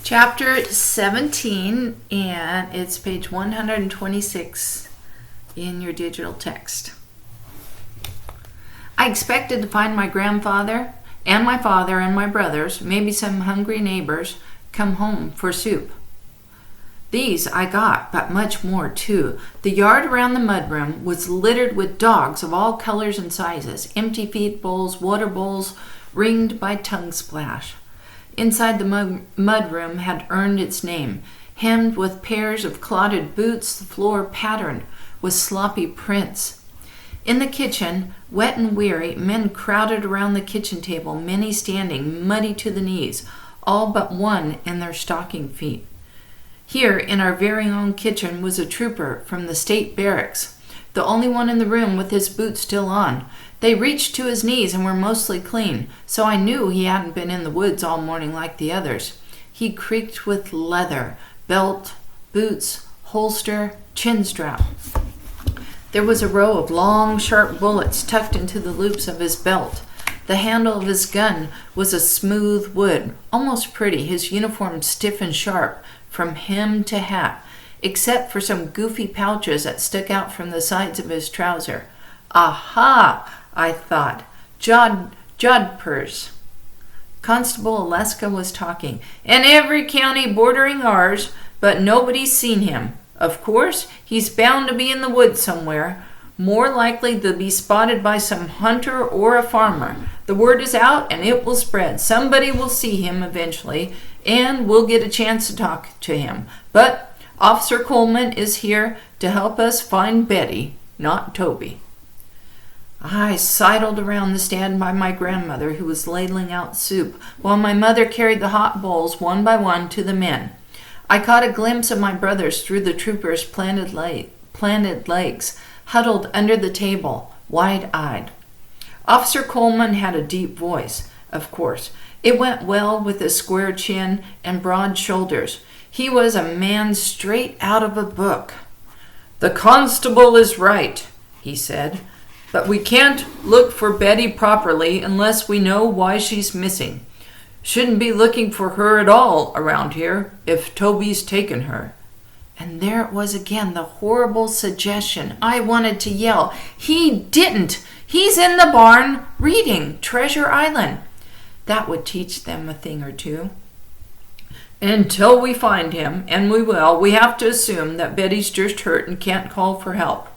Chapter 17, and it's page 126 in your digital text. I expected to find my grandfather and my father and my brothers, maybe some hungry neighbors, come home for soup. These I got, but much more too. The yard around the mudroom was littered with dogs of all colors and sizes, empty feed bowls, water bowls, ringed by tongue splash. Inside the mudroom had earned its name, hemmed with pairs of clotted boots, the floor patterned with sloppy prints. In the kitchen, wet and weary, men crowded around the kitchen table, many standing, muddy to the knees, all but one in their stocking feet. Here, in our very own kitchen, was a trooper from the state barracks, the only one in the room with his boots still on. They reached to his knees and were mostly clean, so I knew he hadn't been in the woods all morning like the others. He creaked with leather, belt, boots, holster, chin strap. There was a row of long, sharp bullets tucked into the loops of his belt. The handle of his gun was a smooth wood, almost pretty, his uniform stiff and sharp from hem to hat, except for some goofy pouches that stuck out from the sides of his trouser. Aha! I thought. Jodhpurs. Constable Alaska was talking. In every county bordering ours, but nobody's seen him. Of course, he's bound to be in the woods somewhere, more likely to be spotted by some hunter or a farmer. The word is out and it will spread. Somebody will see him eventually, and we'll get a chance to talk to him. But Officer Coleman is here to help us find Betty, not Toby. I sidled around the stand by my grandmother, who was ladling out soup, while my mother carried the hot bowls one by one to the men. I caught a glimpse of my brothers through the troopers' planted legs, huddled under the table, wide-eyed. Officer Coleman had a deep voice, of course. It went well with his square chin and broad shoulders. He was a man straight out of a book. "The constable is right," he said. "But we can't look for Betty properly unless we know why she's missing. Shouldn't be looking for her at all around here if Toby's taken her." And there it was again, the horrible suggestion. I wanted to yell. He didn't. He's in the barn reading Treasure Island. That would teach them a thing or two. "Until we find him, and we will, we have to assume that Betty's just hurt and can't call for help.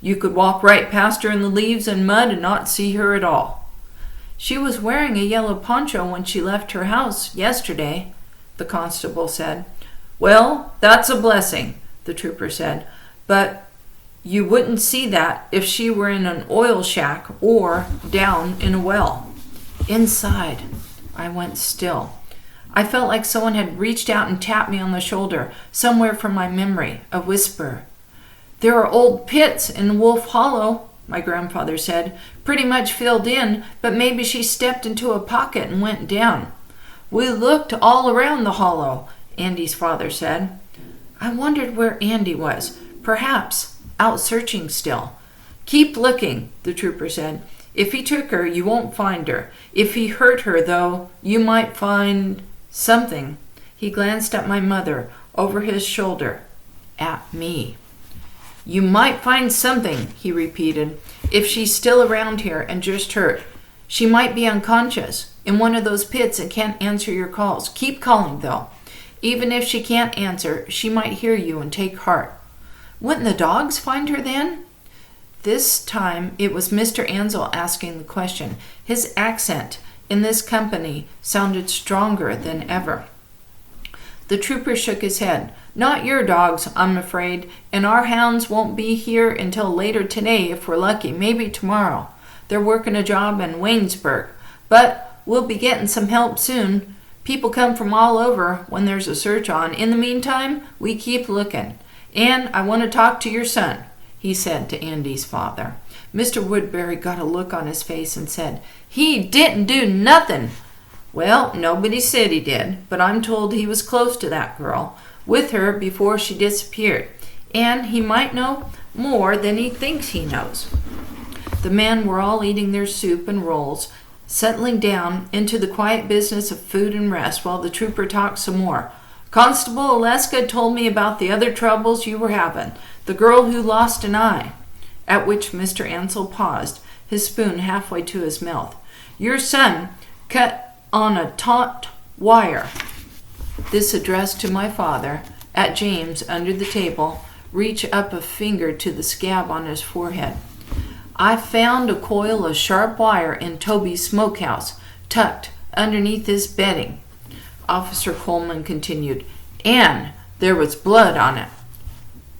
You could walk right past her in the leaves and mud and not see her at all." "She was wearing a yellow poncho when she left her house yesterday," the constable said. "Well, that's a blessing," the trooper said. "But you wouldn't see that if she were in an oil shack or down in a well." Inside, I went still. I felt like someone had reached out and tapped me on the shoulder, somewhere from my memory, a whisper. "There are old pits in Wolf Hollow," my grandfather said, "pretty much filled in, but maybe she stepped into a pocket and went down." "We looked all around the hollow," Andy's father said. I wondered where Andy was, perhaps out searching still. "Keep looking," the trooper said. "If he took her, you won't find her. If he hurt her, though, you might find something." He glanced at my mother, over his shoulder, at me. "You might find something," he repeated, "if she's still around here and just hurt. She might be unconscious in one of those pits and can't answer your calls. Keep calling, though. Even if she can't answer, she might hear you and take heart." "Wouldn't the dogs find her then?" This time it was Mr. Ansell asking the question. His accent in this company sounded stronger than ever. The trooper shook his head. "Not your dogs, I'm afraid, and our hounds won't be here until later today if we're lucky, maybe tomorrow. They're working a job in Waynesburg, but we'll be getting some help soon. People come from all over when there's a search on. In the meantime, we keep looking. And I want to talk to your son," he said to Andy's father. Mr. Woodbury got a look on his face and said, "He didn't do nothing." "Well, nobody said he did, but I'm told he was close to that girl, with her before she disappeared, and he might know more than he thinks he knows." The men were all eating their soup and rolls, settling down into the quiet business of food and rest while the trooper talked some more. Constable Alaska told me about the other troubles you were having. The girl who lost an eye." At which Mr. Ansell paused, his spoon halfway to his mouth. "Your son cut on a taut wire." This addressed to my father, at James under the table, reach up a finger to the scab on his forehead. "I found a coil of sharp wire in Toby's smokehouse, tucked underneath his bedding," Officer Coleman continued, "and there was blood on it."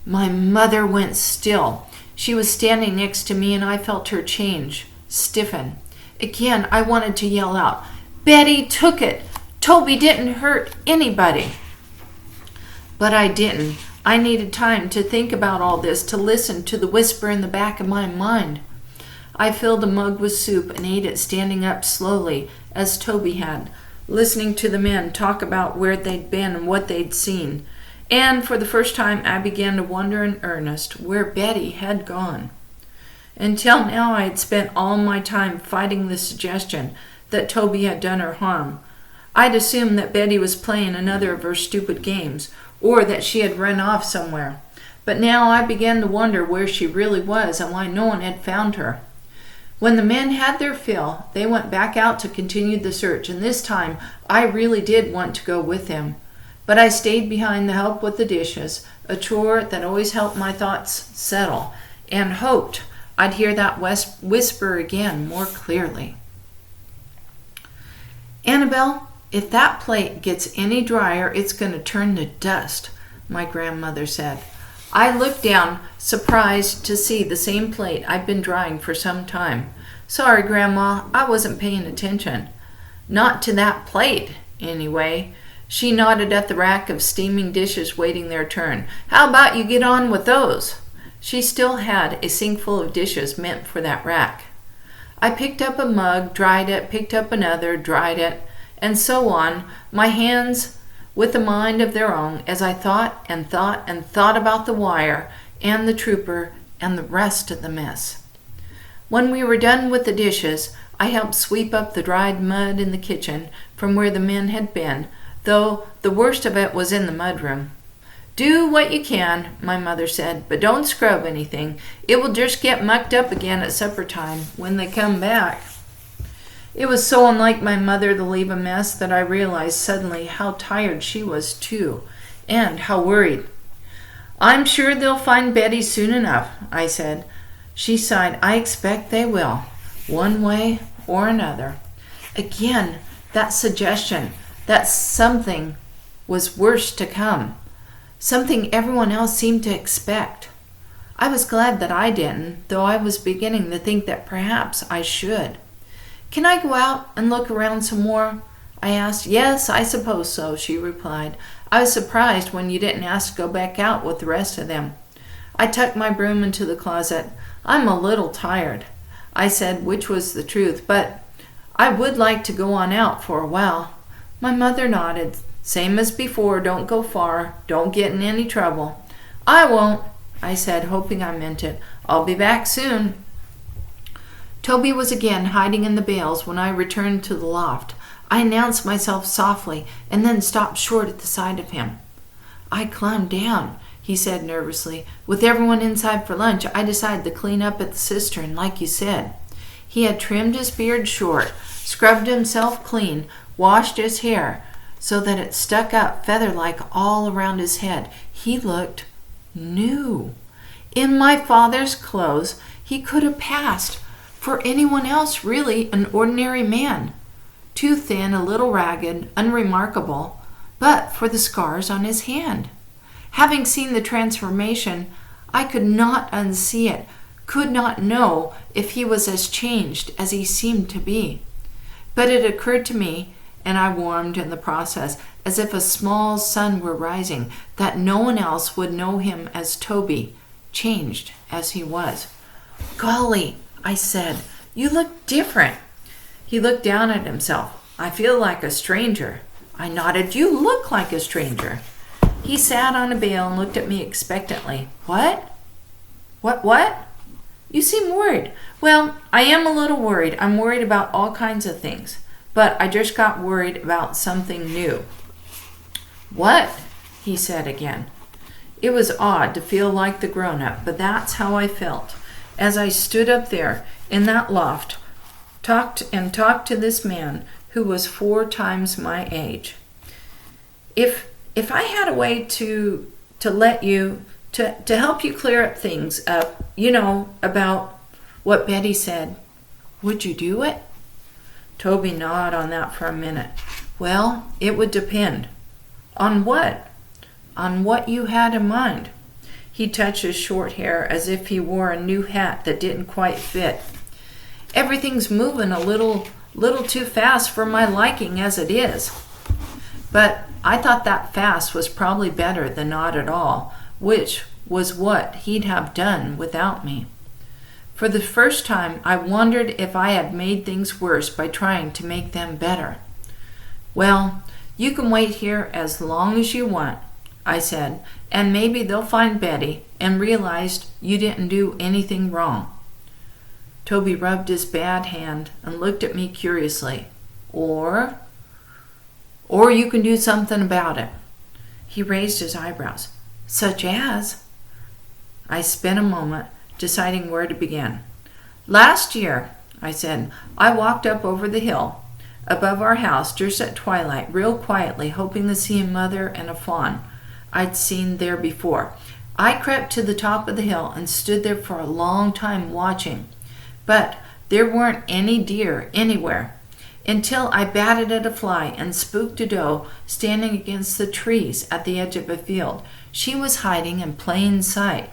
My mother went still. She was standing next to me, and I felt her change, stiffen. Again, I wanted to yell out, "Betty took it! Toby didn't hurt anybody!" But I didn't. I needed time to think about all this, to listen to the whisper in the back of my mind. I filled a mug with soup and ate it standing up slowly, as Toby had, listening to the men talk about where they'd been and what they'd seen. And for the first time I began to wonder in earnest where Betty had gone. Until now I had spent all my time fighting the suggestion that Toby had done her harm. I'd assumed that Betty was playing another of her stupid games, or that she had run off somewhere. But now I began to wonder where she really was and why no one had found her. When the men had their fill, they went back out to continue the search, and this time I really did want to go with them. But I stayed behind to help with the dishes, a chore that always helped my thoughts settle, and hoped I'd hear that whisper again more clearly. "Annabelle, if that plate gets any drier, it's going to turn to dust," my grandmother said. I looked down, surprised to see the same plate I'd been drying for some time. "Sorry, Grandma, I wasn't paying attention." "Not to that plate, anyway." She nodded at the rack of steaming dishes waiting their turn. "How about you get on with those?" She still had a sink full of dishes meant for that rack. I picked up a mug, dried it, picked up another, dried it, and so on, my hands with a mind of their own, as I thought and thought and thought about the wire and the trooper and the rest of the mess. When we were done with the dishes, I helped sweep up the dried mud in the kitchen from where the men had been, though the worst of it was in the mudroom. "Do what you can," my mother said, "but don't scrub anything. It will just get mucked up again at supper time when they come back." It was so unlike my mother to leave a mess that I realized suddenly how tired she was too, and how worried. "I'm sure they'll find Betty soon enough," I said. She sighed. "I expect they will, one way or another." Again, that suggestion that something was worse to come, something everyone else seemed to expect. I was glad that I didn't, though I was beginning to think that perhaps I should. "Can I go out and look around some more?" I asked. "Yes, I suppose so," she replied. "I was surprised when you didn't ask to go back out with the rest of them." I tucked my broom into the closet. "I'm a little tired," I said, which was the truth, "but I would like to go on out for a while." My mother nodded. "Same as before, don't go far, don't get in any trouble." "I won't," I said, hoping I meant it. "I'll be back soon." Toby was again hiding in the bales when I returned to the loft. I announced myself softly and then stopped short at the sight of him. "I climbed down," he said nervously. "With everyone inside for lunch, I decided to clean up at the cistern, like you said." He had trimmed his beard short, scrubbed himself clean, washed his hair so that it stuck up feather-like all around his head. He looked new. In my father's clothes, he could have passed for anyone else, really an ordinary man. Too thin, a little ragged, unremarkable, but for the scars on his hand. Having seen the transformation, I could not unsee it, could not know if he was as changed as he seemed to be. But it occurred to me, and I warmed in the process, as if a small sun were rising, that no one else would know him as Toby, changed as he was. "Golly," I said, "you look different." He looked down at himself. "I feel like a stranger." I nodded. "You look like a stranger." He sat on a bale and looked at me expectantly. What? What? "You seem worried." "Well, I am a little worried. I'm worried about all kinds of things. But I just got worried about something new." What? He said again. It was odd to feel like the grown-up, but that's how I felt as I stood up there in that loft, talked to this man who was 4 times my age. If I had a way to let you to help you clear up things up, about what Betty said, would you do it? Toby gnawed on that for a minute. Well, it would depend. On what? On what you had in mind. He touched his short hair as if he wore a new hat that didn't quite fit. Everything's moving a little too fast for my liking as it is. But I thought that fast was probably better than not at all, which was what he'd have done without me. For the first time, I wondered if I had made things worse by trying to make them better. Well, you can wait here as long as you want, I said, and maybe they'll find Betty and realized you didn't do anything wrong. Toby rubbed his bad hand and looked at me curiously. Or you can do something about it. He raised his eyebrows. Such as? I spent a moment deciding where to begin. Last year, I said, I walked up over the hill above our house just at twilight, real quietly, hoping to see a mother and a fawn I'd seen there before. I crept to the top of the hill and stood there for a long time watching, but there weren't any deer anywhere until I batted at a fly and spooked a doe standing against the trees at the edge of a field. She was hiding in plain sight.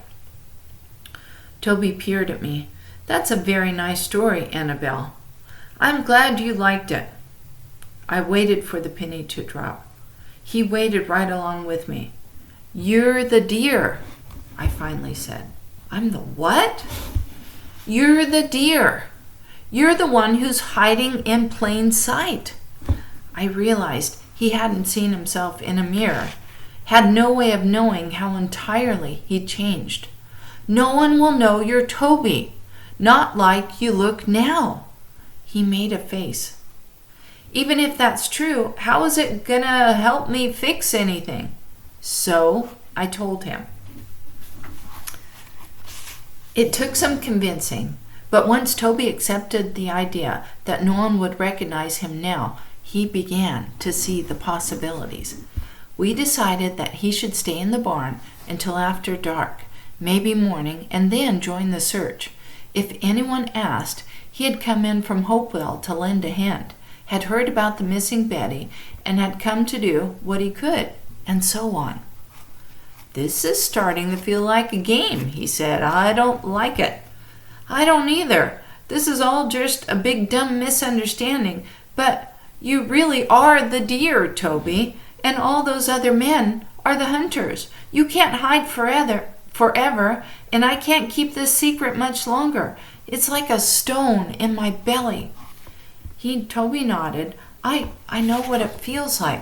Toby peered at me. That's a very nice story, Annabelle. I'm glad you liked it. I waited for the penny to drop. He waited right along with me. You're the deer, I finally said. I'm the what? You're the deer. You're the one who's hiding in plain sight. I realized he hadn't seen himself in a mirror, had no way of knowing how entirely he'd changed. No one will know you're Toby, not like you look now. He made a face. Even if that's true, how is it gonna help me fix anything? So I told him. It took some convincing, but once Toby accepted the idea that no one would recognize him now, he began to see the possibilities. We decided that he should stay in the barn until after dark, maybe morning, and then join the search. If anyone asked, he had come in from Hopewell to lend a hand, had heard about the missing Betty, and had come to do what he could, and so on. This is starting to feel like a game, he said. I don't like it. I don't either. This is all just a big dumb misunderstanding, but you really are the deer, Toby, and all those other men are the hunters. You can't hide forever, and I can't keep this secret much longer. It's like a stone in my belly. Toby nodded. I know what it feels like.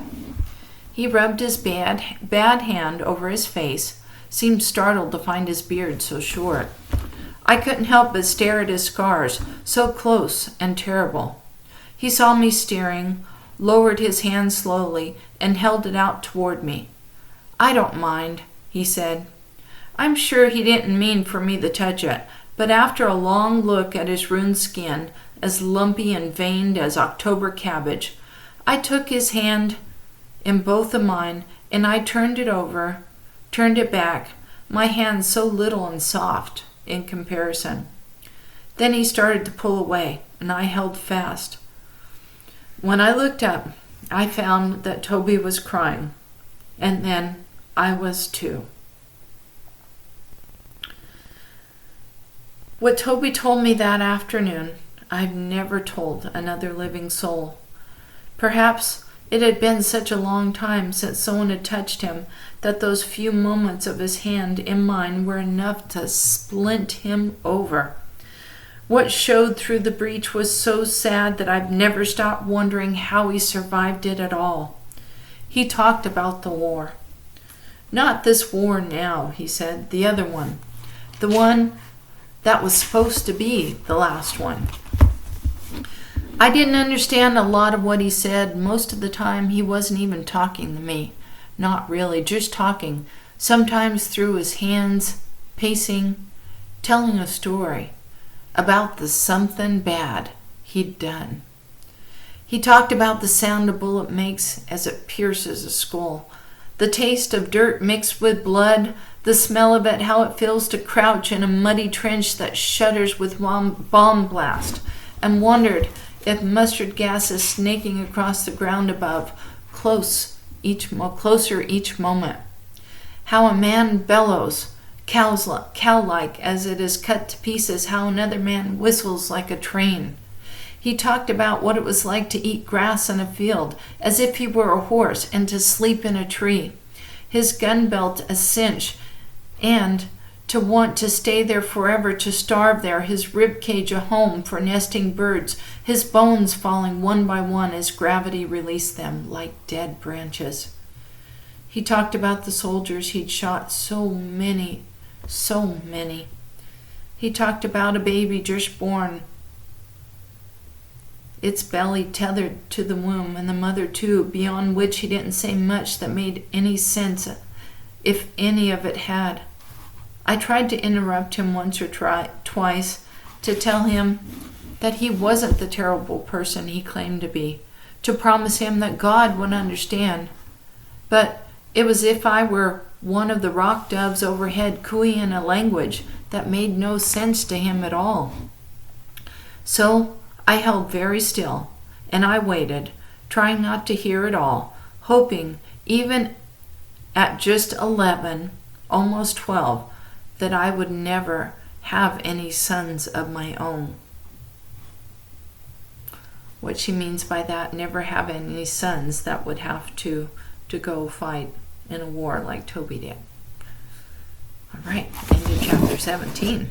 He rubbed his bad hand over his face, seemed startled to find his beard so short. I couldn't help but stare at his scars, so close and terrible. He saw me staring, lowered his hand slowly, and held it out toward me. I don't mind, he said. I'm sure he didn't mean for me to touch it, but after a long look at his ruined skin, as lumpy and veined as October cabbage, I took his hand in both of mine, and I turned it back, my hand so little and soft in comparison. Then he started to pull away, and I held fast. When I looked up, I found that Toby was crying, and then I was too. What Toby told me that afternoon, I've never told another living soul. Perhaps it had been such a long time since someone had touched him that those few moments of his hand in mine were enough to splint him over. What showed through the breach was so sad that I've never stopped wondering how he survived it at all. He talked about the war. Not this war now, he said, the other one. The one that was supposed to be the last one. I didn't understand a lot of what he said. Most of the time he wasn't even talking to me. not really, just talking, sometimes through his hands, pacing, telling a story about the something bad he'd done. He talked about the sound a bullet makes as it pierces a skull, the taste of dirt mixed with blood, the smell of it, how it feels to crouch in a muddy trench that shudders with bomb blast, and wondered if mustard gas is snaking across the ground above, closer each moment. How a man bellows, cow-like, as it is cut to pieces, how another man whistles like a train. He talked about what it was like to eat grass in a field, as if he were a horse, and to sleep in a tree. His gun belt a cinch, and to want to stay there forever, to starve there, his rib cage a home for nesting birds, his bones falling one by one as gravity released them like dead branches. He talked about the soldiers he'd shot, so many. He talked about a baby just born, its belly tethered to the womb, and the mother too, beyond which he didn't say much that made any sense, if any of it had. I tried to interrupt him once or twice to tell him that he wasn't the terrible person he claimed to be, to promise him that God would understand. But it was as if I were one of the rock doves overhead cooing in a language that made no sense to him at all. So I held very still, and I waited, trying not to hear it all, hoping, even at just 11, almost 12, that I would never have any sons of my own. What she means by that, never have any sons that would have to go fight in a war like Toby did. All right, into chapter 17.